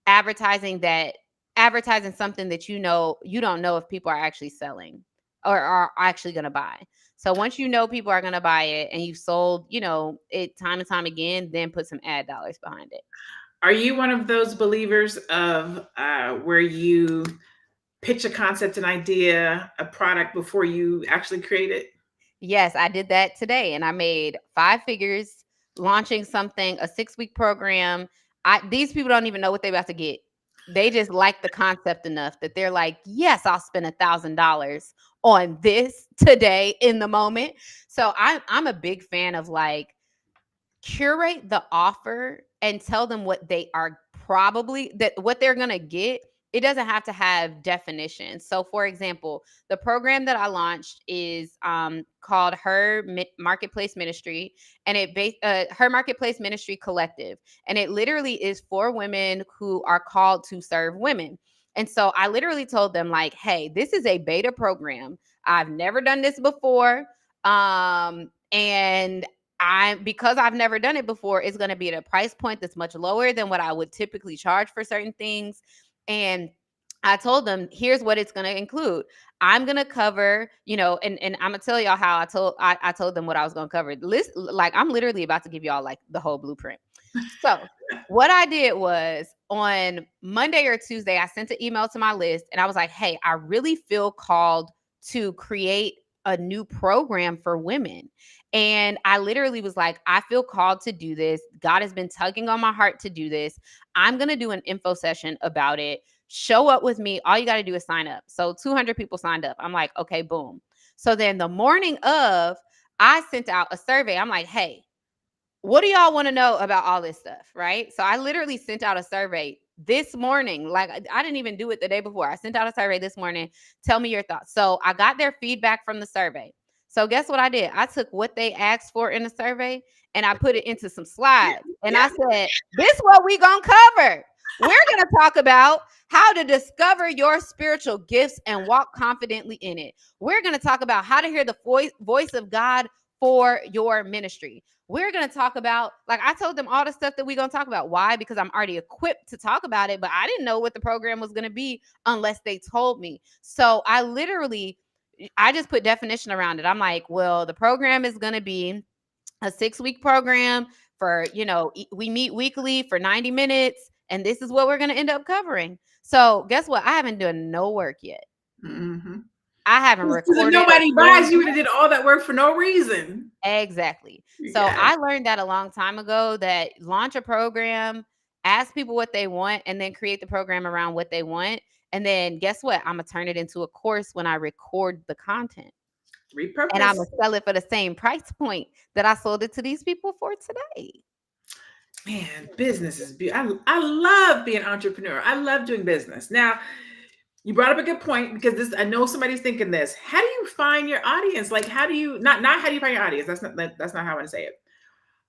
advertising that advertising something that you don't know if people are actually selling or are actually going to buy. So once you know people are going to buy it and you've sold, it time and time again, then put some ad dollars behind it. Are you one of those believers of where you pitch a concept, an idea, a product before you actually create it? Yes, I did that today and I made 5 figures launching something, a 6-week program. These people don't even know what they're about to get. They just like the concept enough that they're like, yes, I'll spend $1,000 on this today in the moment. So I'm a big fan of like curate the offer and tell them what they are probably that what they're going to get. It doesn't have to have definition. So for example, the program that I launched is called Marketplace Ministry, and Her Marketplace Ministry Collective, and it literally is for women who are called to serve women. And so I literally told them like, hey, this is a beta program. I've never done this before. And because I've never done it before, it's going to be at a price point that's much lower than what I would typically charge for certain things. And I told them, here's what it's going to include. I'm going to cover, and I'm going to tell y'all how I told them what I was going to cover. Like, I'm literally about to give y'all like the whole blueprint. So what I did was on Monday or Tuesday, I sent an email to my list and I was like, hey, I really feel called to create a new program for women. And I literally was like, I feel called to do this. God has been tugging on my heart to do this. I'm going to do an info session about it. Show up with me. All you got to do is sign up. So 200 people signed up. I'm like, okay, boom. So then the morning of, I sent out a survey. I'm like, hey, what do y'all want to know about all this stuff? Right. So I literally sent out a survey this morning. Like, I didn't even do it the day before. I sent out a survey this morning. Tell me your thoughts. So I got their feedback from the survey. So guess what I did? I took what they asked for in the survey and I put it into some slides. And I said, this is what we gonna cover. We're gonna talk about how to discover your spiritual gifts and walk confidently in it. We're gonna talk about how to hear the voice of God for your ministry. We're going to talk about, like, I told them all the stuff that we're going to talk about. Why? Because I'm already equipped to talk about it, but I didn't know what the program was going to be unless they told me. So I just put definition around it. I'm like, well, the program is going to be a 6-week program for, we meet weekly for 90 minutes, and this is what we're going to end up covering. So guess what? I haven't done no work yet. Mm-hmm. I haven't recorded. If nobody buys, you would have did all that work for no reason. Exactly. So I learned that a long time ago, that launch a program, ask people what they want, and then create the program around what they want. And then guess what? I'm going to turn it into a course when I record the content. Repurpose. And I'm going to sell it for the same price point that I sold it to these people for today. Man, business is beautiful. I love being an entrepreneur. I love doing business. Now, you brought up a good point, because I know somebody's thinking this. How do you find your audience? Like, how do you not how do you find your audience? That's not how I want to say it.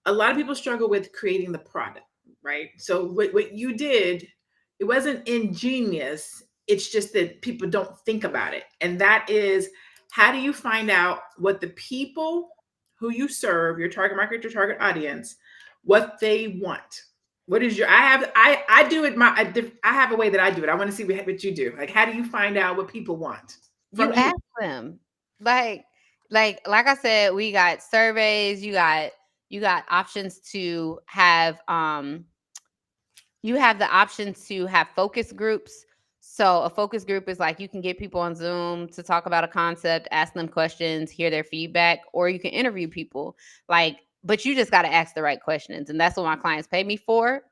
A lot of people struggle with creating the product, right? So what you did, it wasn't ingenious. It's just that people don't think about it. And that is, how do you find out what the people who you serve, your target market, your target audience, what they want? What is your, I do it, I have a way that I do it. I want to see what you do. Like, how do you find out what people want? You ask them. Like I said, we got surveys, you got options to have, you have the option to have focus groups. So a focus group is like, you can get people on Zoom to talk about a concept, ask them questions, hear their feedback, or you can interview people. But you just got to ask the right questions. And that's what my clients pay me for.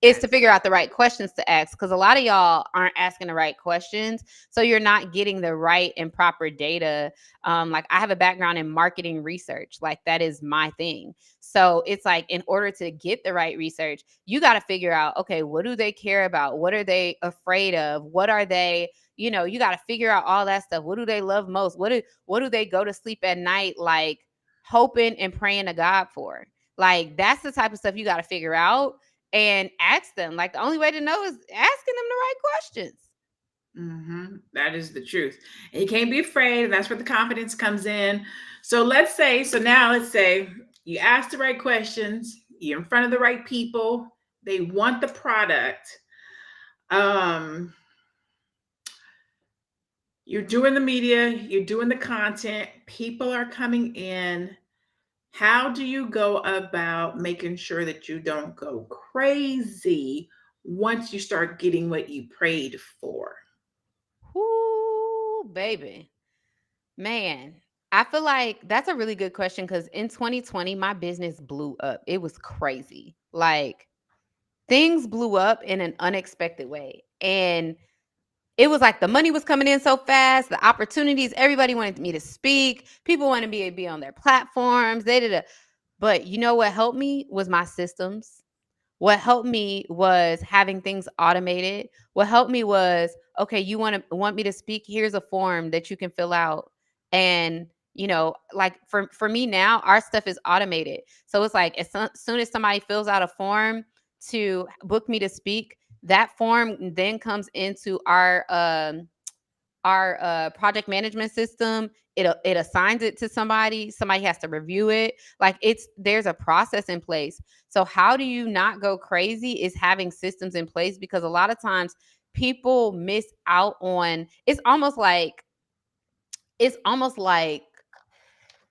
Is to figure out the right questions to ask, because a lot of y'all aren't asking the right questions. So you're not getting the right and proper data. Like, I have a background in marketing research. Like, that is my thing. So it's like, in order to get the right research, you got to figure out, okay, what do they care about? What are they afraid of? What are they, you got to figure out all that stuff. What do they love most? What do they go to sleep at night, like, hoping and praying to God for? Like, that's the type of stuff you got to figure out and ask them. Like, the only way to know is asking them the right questions. Mm-hmm. That is the truth. And you can't be afraid. And that's where the confidence comes in. So let's say you ask the right questions, you're in front of the right people, they want the product. You're doing the media, you're doing the content, people are coming in. How do you go about making sure that you don't go crazy once you start getting what you prayed for? Ooh, baby. Man, I feel like that's a really good question, because in 2020, my business blew up. It was crazy. Like, things blew up in an unexpected way. And it was like the money was coming in so fast, the opportunities, everybody wanted me to speak. People wanted me to be on their platforms. But you know what helped me was my systems. What helped me was having things automated. What helped me was, okay, you want me to speak? Here's a form that you can fill out. And, like, for me now, our stuff is automated. So it's like, as soon as somebody fills out a form to book me to speak, that form then comes into our our project management system, it assigns it to somebody. Somebody has to review it. Like there's a process in place. So how do you not go crazy is having systems in place, because a lot of times people miss out on, it's almost like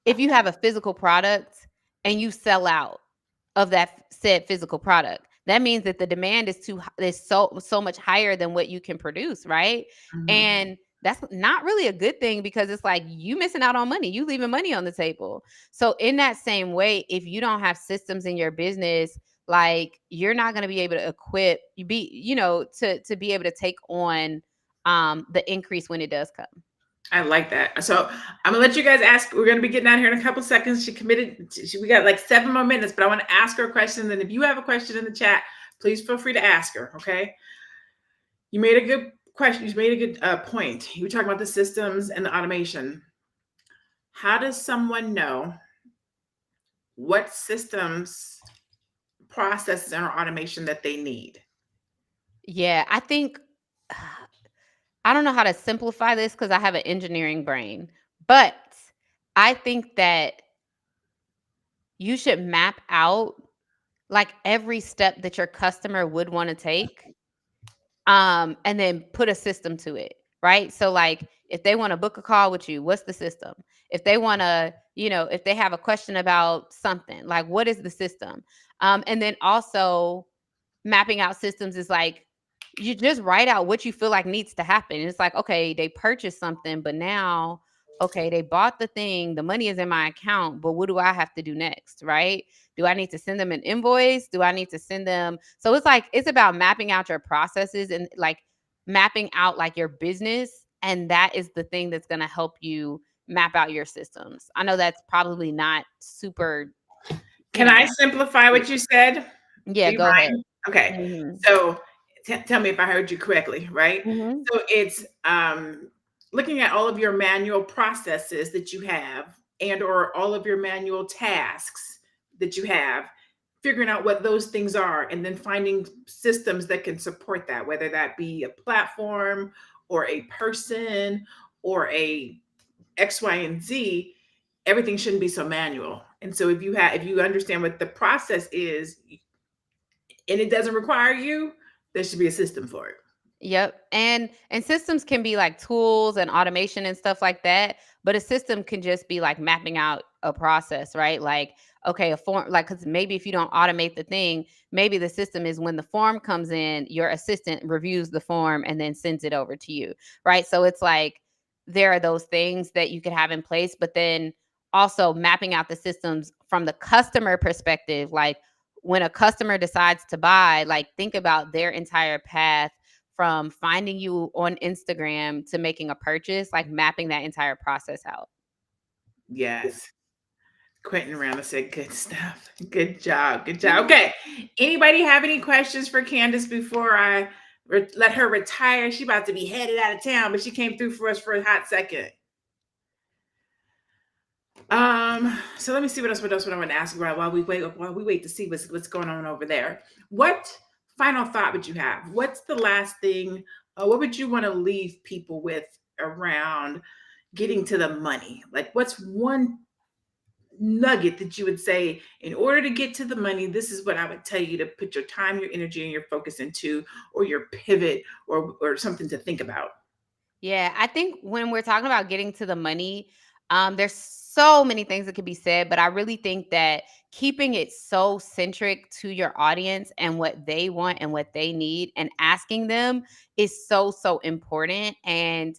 if you have a physical product and you sell out of that said physical product, that means that the demand is so much higher than what you can produce, right? Mhm. And that's not really a good thing, because it's like you missing out on money, you leaving money on the table. So in that same way, if you don't have systems in your business, like you're not going to be able to equip you be you know to be able to take on the increase when it does come. I like that. So I'm gonna let you guys ask. We're gonna be getting out here in a couple seconds. She committed. We got like 7 more minutes, but I want to ask her a question. And if you have a question in the chat, please feel free to ask her. Okay. You made a good question. You made a good point. You were talking about the systems and the automation. How does someone know what systems, processes, and automation that they need? Yeah, I think I don't know how to simplify this because I have an engineering brain, but I think that you should map out like every step that your customer would want to take, and then put a system to it, right? So, like, if they want to book a call with you, what's the system? If they want to, if they have a question about something, like, what is the system? And then also mapping out systems is like you just write out what you feel like needs to happen. It's like, okay, they purchased something, but now, okay, they bought the thing, the money is in my account, but what do I have to do next, right? Do I need to send them an invoice? Do I need to send them? So it's like it's about mapping out your processes and like mapping out like your business, and that is the thing that's going to help you map out your systems. I know that's probably not super, you Can I know. simplify what you said? Yeah, Do you go ahead. mind? Okay. Mhm. So tell me if I heard you correctly, right? Mhm. So it's looking at all of your manual processes that you have and or all of your manual tasks that you have, figuring out what those things are and then finding systems that can support that, whether that be a platform or a person or a X, Y, and Z. Everything shouldn't be so manual. And so if you understand what the process is and it doesn't require you, there should be a system for it. Yep. And systems can be like tools and automation and stuff like that, but a system can just be like mapping out a process, right? Like, okay, a form, like, cuz maybe if you don't automate the thing, maybe the system is when the form comes in, your assistant reviews the form and then sends it over to you, right? So it's like there are those things that you could have in place, but then also mapping out the systems from the customer perspective, like when a customer decides to buy, like think about their entire path from finding you on Instagram to making a purchase, like mapping that entire process out. Yes. Quentin Rama said good stuff. Good job. Good job. Okay. Anybody have any questions for Candace before I let her retire? She about to be headed out of town, but she came through for us for a hot second. So let me see what else I want to ask you about while we wait to see what's going on over there. What final thought would you have? What's the last thing? What would you want to leave people with around getting to the money? Like, what's one nugget that you would say, in order to get to the money, this is what I would tell you to put your time, your energy, and your focus into, or your pivot, or something to think about? Yeah, I think when we're talking about getting to the money, there's so many things that could be said, but I really think that keeping it so centric to your audience and what they want and what they need and asking them is so important. And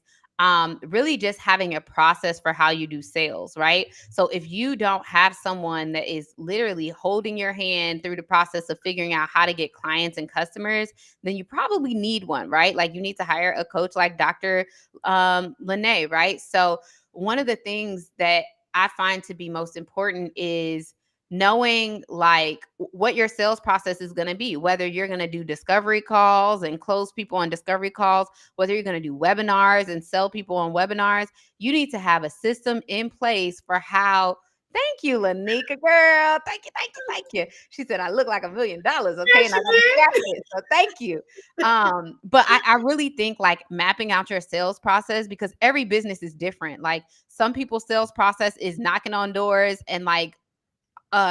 really just having a process for how you do sales, right? So if you don't have someone that is literally holding your hand through the process of figuring out how to get clients and customers, then you probably need one, right? Like you need to hire a coach like Dr. Lene, right? So one of the things that I find to be most important is knowing like what your sales process is going to be, whether you're going to do discovery calls and close people on discovery calls, whether you're going to do webinars and sell people on webinars. You need to have a system in place for how Thank you, Lanika, girl. Thank you, thank you, thank you. She said, I look like $1 million, okay? Yes, And I you got a did. it. So thank you. But I really think like mapping out your sales process because every business is different. Like some people's sales process is knocking on doors and like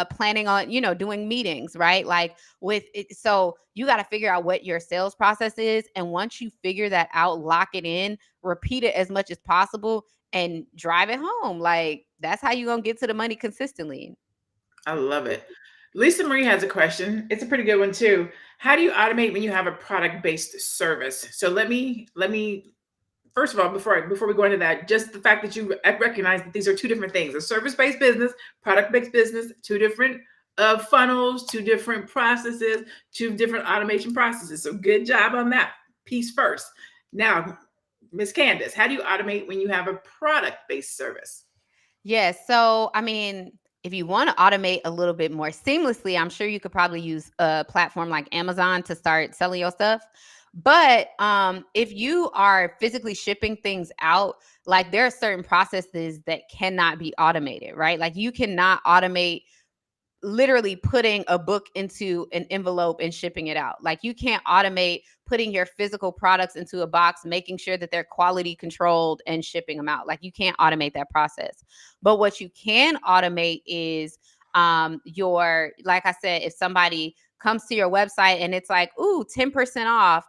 planning on doing meetings, right? Like with it, so you got to figure out what your sales process is, and once you figure that out, lock it in, repeat it as much as possible, and drive it home. Like that's how you gonna get to the money consistently. I love it. Lisa Marie has a question. It's a pretty good one too. How do you automate when you have a product-based service? So let me first of all, before we go into that, just the fact that you recognize that these are two different things: a service-based business, product-based business, two different funnels, two different processes, two different automation processes. So good job on that piece first. Now, Miss Candace, how do you automate when you have a product-based service? Yes. So, I mean, if you want to automate a little bit more seamlessly, I'm sure you could probably use a platform like Amazon to start selling your stuff. But if you are physically shipping things out, like there are certain processes that cannot be automated, right? Like you cannot automate literally putting a book into an envelope and shipping it out. Like you can't automate putting your physical products into a box, making sure that they're quality controlled and shipping them out. Like you can't automate that process. But what you can automate is your, like I said, if somebody comes to your website and it's like, ooh, 10% off,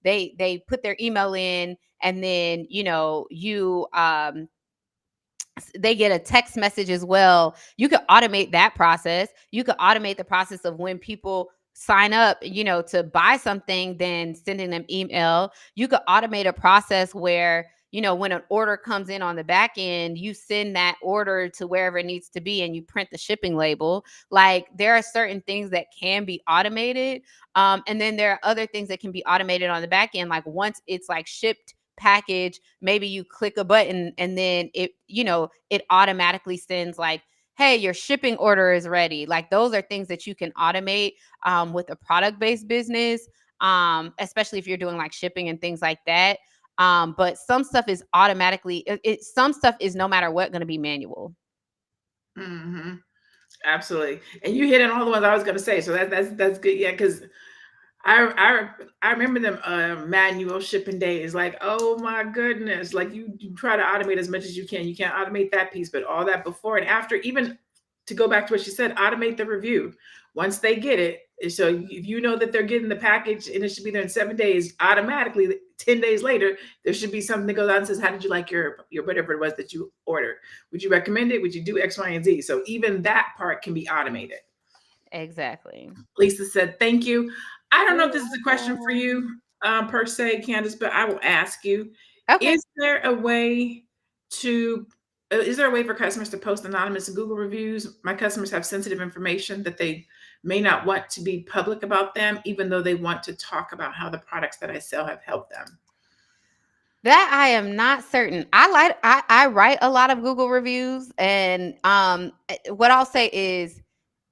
they put their email in, and then they get a text message as well. You could automate that process. You could automate the process of when people sign up, to buy something, then sending them email. You could automate a process where, when an order comes in on the back end, you send that order to wherever it needs to be and you print the shipping label. Like there are certain things that can be automated. And then there are other things that can be automated on the back end. Like once it's like shipped, package, maybe you click a button and then it automatically sends like, hey, your shipping order is ready. Like those are things that you can automate with a product based business, especially if you're doing like shipping and things like that. But some stuff is automatically some stuff is no matter what going to be manual. Mm-hmm. Absolutely. And you hit on all the ones I was going to say. So that's good. Yeah, because I remember them manual shipping days. Like, oh my goodness! Like you try to automate as much as you can. You can't automate that piece, but all that before and after. Even to go back to what she said, automate the review once they get it. So if you know that they're getting the package and it should be there in 7 days, automatically 10 days later there should be something that goes out and says, "How did you like your whatever it was that you ordered? Would you recommend it? Would you do X, Y, and Z?" So even that part can be automated. Exactly. Lisa said, "Thank you." I don't know if You're this is a question for welcome. you per se, Candace, but I will ask you: Okay. Is there a way to? Is there a way for customers to post anonymous Google reviews? My customers have sensitive information that they may not want to be public about them, even though they want to talk about how the products that I sell have helped them. That I am not certain. I write a lot of Google reviews, and what I'll say is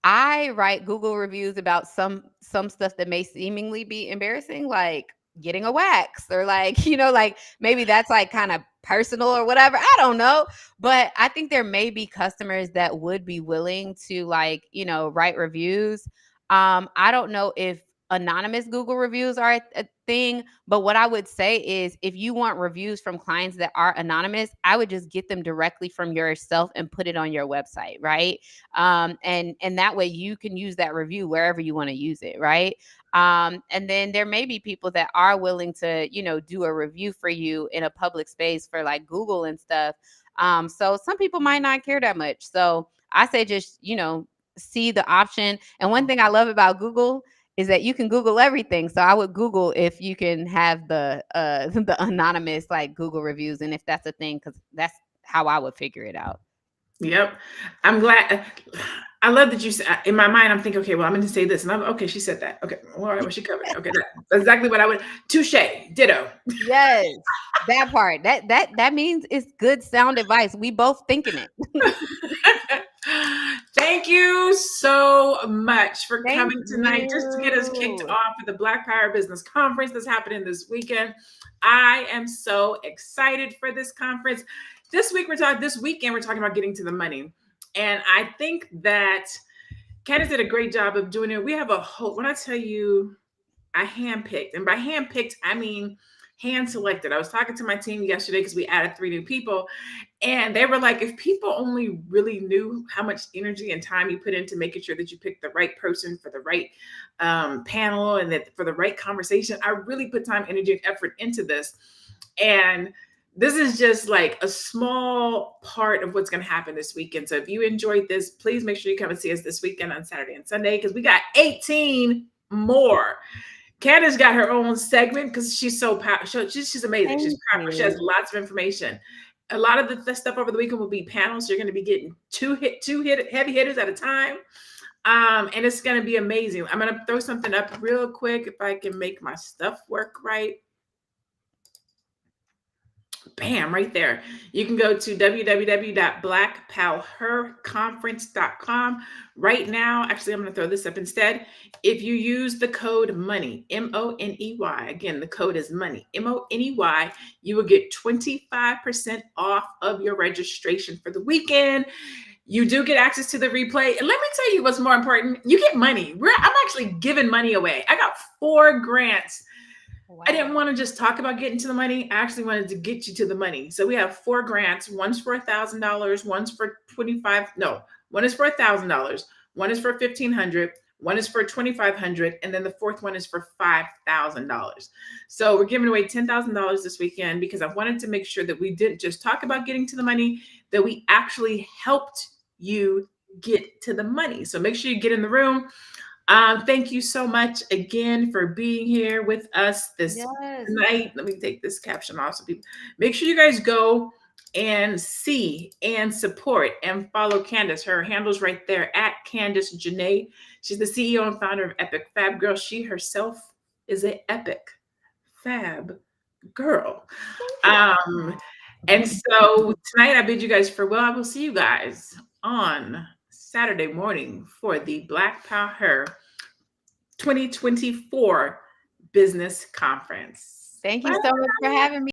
I write Google reviews about some stuff that may seemingly be embarrassing, like getting a wax or like, like maybe that's like kind of personal or whatever. I don't know. But I think there may be customers that would be willing to like, write reviews. I don't know if anonymous Google reviews are a thing, but what I would say is if you want reviews from clients that are anonymous, I would just get them directly from yourself and put it on your website, right? And that way you can use that review wherever you want to use it, right? And then there may be people that are willing to do a review for you in a public space for like Google and stuff. So some people might not care that much, so I say just see the option. And one thing I love about Google is that you can Google everything. So I would Google if you can have the the anonymous like Google reviews, and if that's a thing, because that's how I would figure it out. Yep. I'm glad. I love that you said, in my mind, I'm thinking, okay, well, I'm going to say this. And I'm okay. She said that. Okay. All right. Well, she covered it. Okay. That's exactly what I would. Touche. Ditto. Yes, that part. That means it's good sound advice. We both thinking it. Thank you so much for Thank coming tonight just to get us kicked you. off for the Black Power Business Conference that's happening this weekend. I am so excited for this conference. This weekend, we're talking about getting to the money. And I think that Candace did a great job of doing it. We have a whole, when I tell you, I handpicked, and by handpicked, I mean hand selected. I was talking to my team yesterday because we added 3 new people, and they were like, if people only really knew how much energy and time you put into making sure that you pick the right person for the right panel and that for the right conversation. I really put time, energy, and effort into this. And this is just like a small part of what's going to happen this weekend. So if you enjoyed this, please make sure you come and see us this weekend on Saturday and Sunday, because we got 18 more. Candace got her own segment because she's so powerful. She's amazing. Thank She's powerful. She has you. lots of information. A lot of the stuff over the weekend will be panels. So you're going to be getting two heavy hitters at a time. And it's going to be amazing. I'm going to throw something up real quick if I can make my stuff work right. Bam, right there. You can go to www.blackpowherconference.com right now. Actually, I'm going to throw this up instead. If you use the code MONEY, MONEY, again, the code is MONEY, MONEY, you will get 25% off of your registration for the weekend. You do get access to the replay. And let me tell you what's more important. You get money. I'm actually giving money away. I got 4 grants. Wow. I didn't want to just talk about getting to the money. I actually wanted to get you to the money. So we have 4 grants. One's for $1,000. One's for one is for $1,000. One is for $1,500. One is for $2,500. And then the 4th one is for $5,000. So we're giving away $10,000 this weekend because I wanted to make sure that we didn't just talk about getting to the money, that we actually helped you get to the money. So make sure you get in the room. Thank you so much again for being here with us this night. Let me take this caption off so people make sure you guys go and see and support and follow Candace. Her handle's right there at Candace Janae. She's the CEO and founder of Epic Fab Girl. She herself is an epic fab girl. And so tonight I bid you guys farewell. I will see you guys on Saturday morning for the Black Power 2024 Business Conference. Thank you so much for having me.